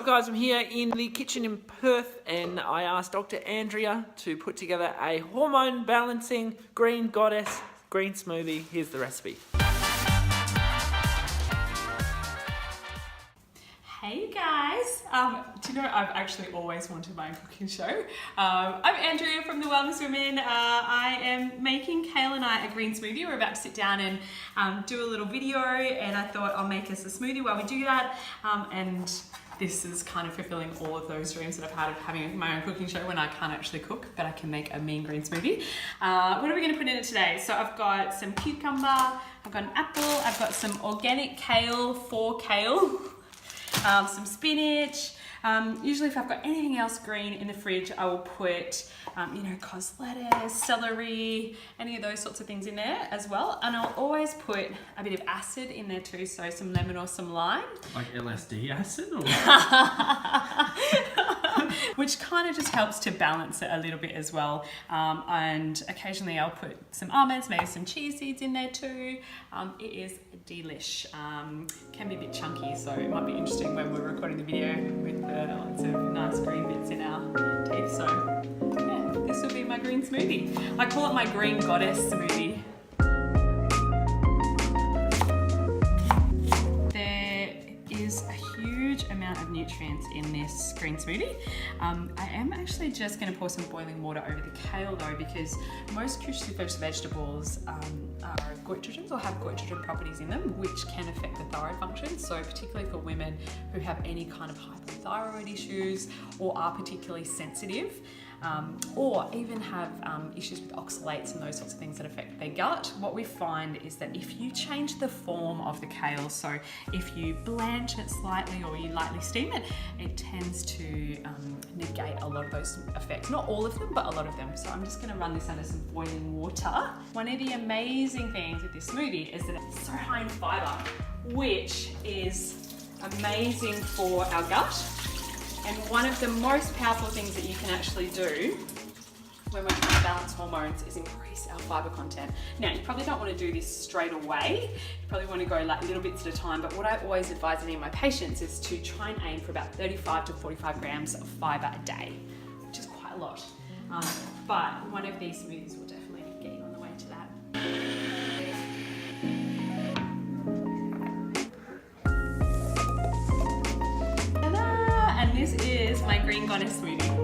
guys, I'm here in the kitchen in Perth and I asked Dr. Andrea to put together a hormone balancing green goddess green smoothie. Here's the recipe. Hey guys, do you know I've actually always wanted my own cooking show. I'm Andrea from The Wellness Women. I am making Kale and I a green smoothie. We're about to sit down and do a little video, and I thought I'll make us a smoothie while we do that. And this is kind of fulfilling all of those dreams that I've had of having my own cooking show when I can't actually cook, but I can make a mean green smoothie. What are we going to put in it today? So I've got some cucumber, I've got an apple, I've got some organic kale, kale. Some spinach. Usually if I've got anything else green in the fridge, I will put, cos lettuce, celery, any of those sorts of things in there as well. And I'll always put a bit of acid in there too, so some lemon or some lime. Like LSD acid? Or? Which kind of just helps to balance it a little bit as well. And occasionally I'll put some almonds, maybe some chia seeds in there too. It is delish. Can be a bit chunky, so it might be interesting when we're recording the video with lots of nice green bits in our teeth. So yeah, this will be my green smoothie. I call it my green goddess smoothie. Is a huge amount of nutrients in this green smoothie. I am actually just going to pour some boiling water over the kale though, because most cruciferous vegetables are goitrogens or have goitrogen properties in them, which can affect the thyroid function. So particularly for women who have any kind of hypothyroid issues or are particularly sensitive, or even have issues with oxalates and those sorts of things that affect their gut, what we find is that if you change the form of the kale, so if you blanch it slightly or you lightly steam it, it tends to negate a lot of those effects. Not all of them, but a lot of them. So I'm just going to run this under some boiling water. One of the amazing things with this smoothie is that it's so high in fiber, which is amazing for our gut. And one of the most powerful things that you can actually do when we're trying to balance hormones is increase our fiber content. Now, you probably don't want to do this straight away. You probably want to go like little bits at a time, but what I always advise any of my patients is to try and aim for about 35 to 45 grams of fiber a day, which is quite a lot. But one of these smoothies will definitely get you on the way to that. And this is my green goddess smoothie.